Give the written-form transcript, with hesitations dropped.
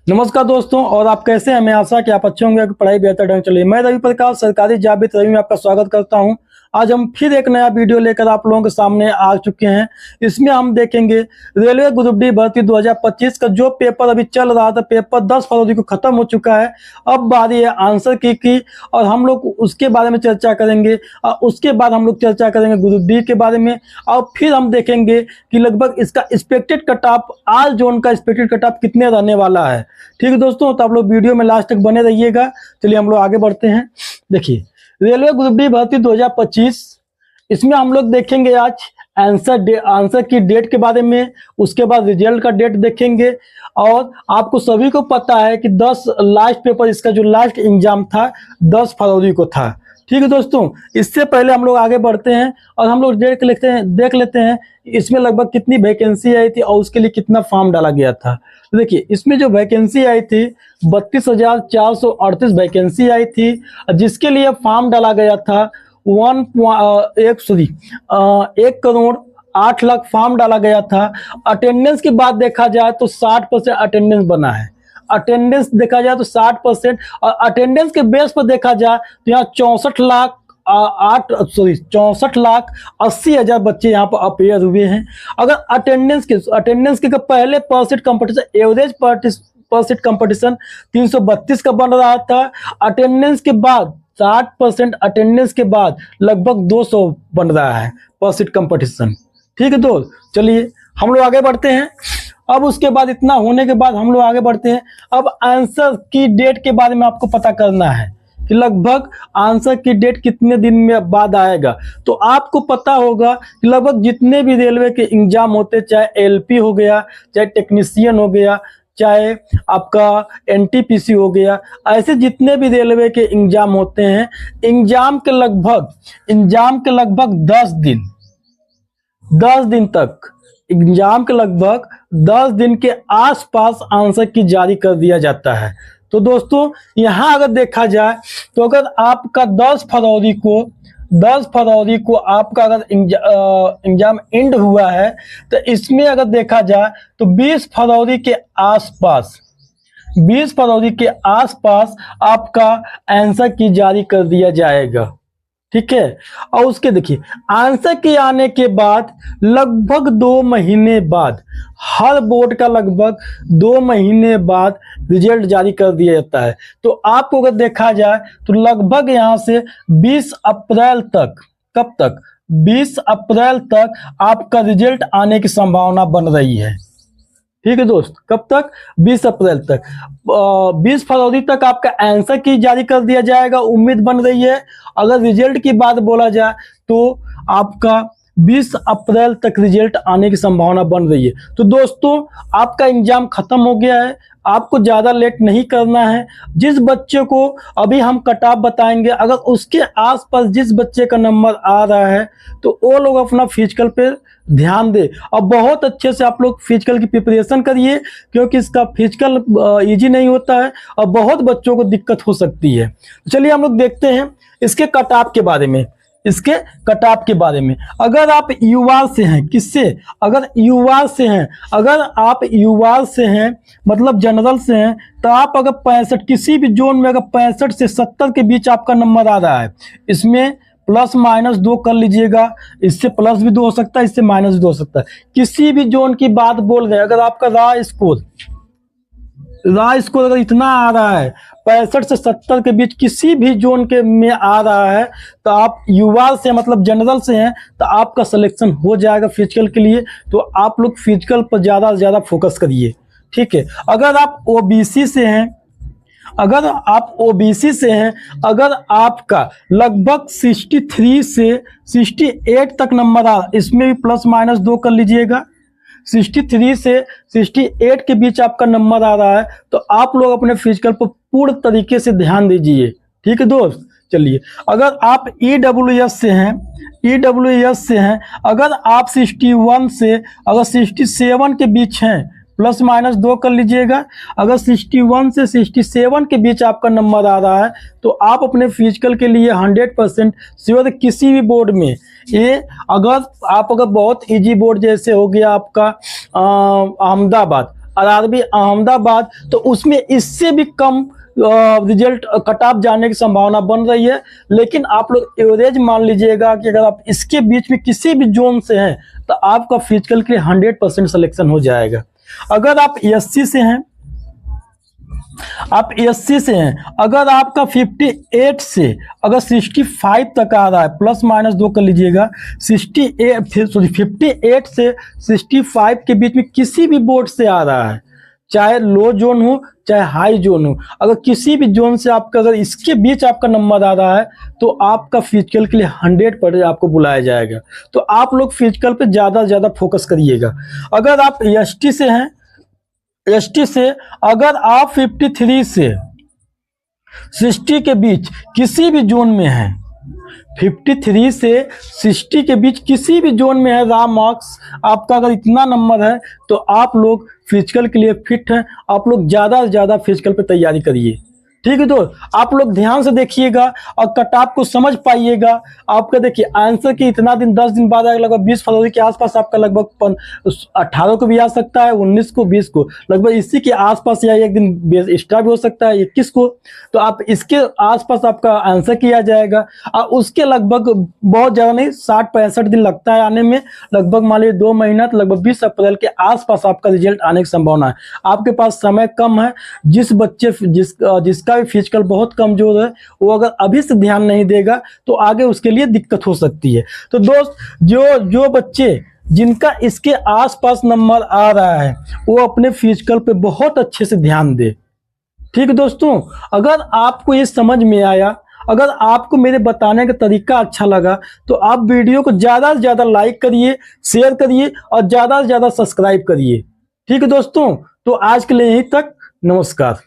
नमस्कार दोस्तों, और आप कैसे हैं। मैं आशा कि आप अच्छे होंगे, कि पढ़ाई बेहतर ढंग चल रही है। मैं रवि प्रकाश सरकारी जाबित रवि में आपका स्वागत करता हूं। आज हम फिर एक नया वीडियो लेकर आप लोगों के सामने आ चुके हैं। इसमें हम देखेंगे रेलवे ग्रुप डी भर्ती 2025 का जो पेपर अभी चल रहा था। पेपर 10 फरवरी को खत्म हो चुका है। अब बारी है आंसर की और हम लोग उसके बारे में चर्चा करेंगे। और उसके बाद हम लोग चर्चा करेंगे ग्रुप डी के बारे में। और फिर हम देखेंगे कि लगभग इसका एक्सपेक्टेड कट ऑफ, आल जोन का एक्सपेक्टेड कट ऑफ कितने रहने वाला है। ठीक है दोस्तों, तो आप लोग वीडियो में लास्ट तक बने रहिएगा। चलिए हम लोग आगे बढ़ते हैं। देखिए, रेलवे ग्रुप डी भर्ती 2025, इसमें हम लोग देखेंगे आज आंसर की डेट के बारे में। उसके बाद रिजल्ट का डेट देखेंगे। और आपको सभी को पता है कि 10 लास्ट पेपर, इसका जो लास्ट एग्जाम था 10 फरवरी को था। ठीक है दोस्तों, इससे पहले हम लोग आगे बढ़ते हैं और हम लोग देख लेते हैं इसमें लगभग कितनी वैकेंसी आई थी और उसके लिए कितना फॉर्म डाला गया था। तो देखिए, इसमें जो वैकेंसी आई थी 32,438 वैकेंसी आई थी, जिसके लिए फॉर्म डाला गया था 1,08,00,000 फॉर्म डाला गया था। अटेंडेंस की बात देखा जाए तो 60% अटेंडेंस बना है। अटेंडेंस देखा जाए तो 60%, और अटेंडेंस के बेस पर देखा जाए तो यहाँ 64,80,000 बच्चे यहाँ पर अपेयर हुए हैं। अगर अटेंडेंस के पहले percent competition, average percent competition 332 का बन रहा था। अटेंडेंस के बाद 60% अटेंडेंस के बाद लगभग 200 बन रहा है परसेंट कंपटीशन। ठीक है दोस्त, चलिए हम लोग आगे बढ़ते हैं। अब उसके बाद, इतना होने के बाद हम लोग आगे बढ़ते हैं। अब आंसर की डेट के बारे में आपको पता करना है कि लगभग आंसर की डेट कितने दिन में बाद आएगा। तो आपको पता होगा कि लगभग जितने भी रेलवे के एग्जाम होते, चाहे एलपी हो गया, चाहे टेक्नीशियन हो गया, चाहे आपका एनटीपीसी हो गया, ऐसे जितने भी रेलवे के एग्जाम होते हैं, एग्जाम के लगभग 10 दिन तक, एग्जाम के लगभग 10 दिन के आसपास आंसर की जारी कर दिया जाता है। तो दोस्तों, यहाँ अगर देखा जाए तो अगर आपका 10 फरवरी को आपका अगर एग्जाम एंड हुआ है, तो इसमें अगर देखा जाए तो 20 फरवरी के आसपास आपका आंसर की जारी कर दिया जाएगा। ठीक है, और उसके देखिए, आंसर के आने के बाद लगभग 2 महीने बाद, हर बोर्ड का लगभग 2 महीने बाद रिजल्ट जारी कर दिया जाता है। तो आपको अगर देखा जाए तो लगभग यहाँ से 20 अप्रैल तक, कब तक, 20 अप्रैल तक आपका रिजल्ट आने की संभावना बन रही है। ठीक है दोस्त, कब तक, 20 अप्रैल तक। 20 फरवरी तक आपका आंसर की जारी कर दिया जाएगा, उम्मीद बन रही है। अगर रिजल्ट की बात बोला जाए तो आपका 20 अप्रैल तक रिजल्ट आने की संभावना बन रही है। तो दोस्तों, आपका एग्जाम खत्म हो गया है, आपको ज़्यादा लेट नहीं करना है। जिस बच्चे को अभी हम कट ऑफ बताएंगे, अगर उसके आसपास जिस बच्चे का नंबर आ रहा है तो वो लोग अपना फिजिकल पे ध्यान दे और बहुत अच्छे से आप लोग फिजिकल की प्रिपरेशन करिए, क्योंकि इसका फिजिकल इजी नहीं होता है और बहुत बच्चों को दिक्कत हो सकती है। चलिए हम लोग देखते हैं इसके कट ऑफ के बारे में। अगर आप युवा से हैं, अगर आप युवा से हैं, मतलब जनरल से हैं, तो आप अगर 65, किसी भी जोन में अगर 65 से 70 के बीच आपका नंबर आ रहा है, इसमें प्लस माइनस 2 कर लीजिएगा। इससे प्लस भी 2 हो सकता है, इससे माइनस भी 2 हो सकता है। किसी भी जोन की बात बोल रहे हैं, अगर आपका रॉ स्कोर अगर इतना आ रहा है 65 से 70 के बीच, किसी भी जोन के में आ रहा है, तो आप युवा से, मतलब जनरल से हैं, तो आपका सिलेक्शन हो जाएगा फिजिकल के लिए। तो आप लोग फिजिकल पर ज़्यादा से ज़्यादा फोकस करिए। ठीक है, अगर आप ओबीसी से हैं, अगर आपका लगभग 63 से 68 तक नंबर आ, इसमें भी प्लस माइनस 2 कर लीजिएगा। 63 से 68 के बीच आपका नंबर आ रहा है, तो आप लोग अपने फिजिकल पर पूर्ण तरीके से ध्यान दीजिए। ठीक है दोस्त, चलिए अगर आप ईडब्ल्यूएस से हैं, अगर आप 61 से अगर 67 के बीच हैं, प्लस माइनस 2 कर लीजिएगा। अगर 61 से 67 के बीच आपका नंबर आ रहा है, तो आप अपने फिजिकल के लिए 100% श्योर, किसी भी बोर्ड में ये, अगर बहुत इजी बोर्ड जैसे हो गया आपका अहमदाबाद, आरआरबी अहमदाबाद, तो उसमें इससे भी कम रिजल्ट कट ऑफ जाने की संभावना बन रही है। लेकिन आप लोग एवरेज मान लीजिएगा कि अगर आप इसके बीच में किसी भी जोन से हैं तो आपका फिजिकल के लिए 100% सिलेक्शन हो जाएगा। अगर आप एससी से हैं, अगर आपका 58 से अगर 65 तक आ रहा है, प्लस माइनस 2 कर लीजिएगा, 58 से 65 के बीच में किसी भी बोर्ड से आ रहा है, चाहे लो जोन हो चाहे हाई जोन हो, अगर किसी भी जोन से आपका अगर इसके बीच आपका नंबर आ रहा है तो आपका फिजिकल के लिए 100% आपको बुलाया जाएगा। तो आप लोग फिजिकल पे ज़्यादा से ज़्यादा फोकस करिएगा। अगर आप एसटी से हैं, एसटी से अगर आप 53 से 60 के बीच किसी भी जोन में हैं, 53 से 60 के बीच किसी भी जोन में है, रॉ मार्क्स आपका अगर इतना नंबर है तो आप लोग फिजिकल के लिए फिट हैं। आप लोग ज़्यादा से ज़्यादा फिजिकल पे तैयारी करिए, ठीक है। तो आप लोग ध्यान से देखिएगा और कट ऑफ को समझ पाइएगा। आपका देखिए आंसर की इतना दिन 10 दिन बाद आएगा, लगभग 20 फरवरी के आसपास आपका लगभग 18 को भी आ सकता है, 19 को, 20 को, लगभग इसी के आसपास या एक दिन एक्स्ट्रा भी हो सकता है 21 को। तो आप इसके आसपास आपका आंसर किया जाएगा और उसके लगभग बहुत ज़्यादा नहीं 60-65 दिन लगता है आने में, लगभग मान लीजिए 2 महीना, तो लगभग 20 अप्रैल के आसपास आपका रिजल्ट आने की संभावना है। आपके पास समय कम है। जिस बच्चे जिसका भी फिजिकल बहुत कमजोर है वो अगर अभी से ध्यान नहीं देगा तो आगे उसके लिए दिक्कत हो सकती है। तो दोस्त, जो बच्चे जिनका इसके आसपास नंबर आ रहा है वो अपने फिजिकल पे बहुत अच्छे से ध्यान दे, ठीक है दोस्तों। अगर आपको ये समझ में आया, अगर आपको मेरे बताने का तरीका अच्छा लगा तो आप वीडियो को ज़्यादा से ज़्यादा लाइक करिए, शेयर करिए और ज़्यादा से ज़्यादा सब्सक्राइब करिए, ठीक है दोस्तों। तो आज के लिए यहीं तक, नमस्कार।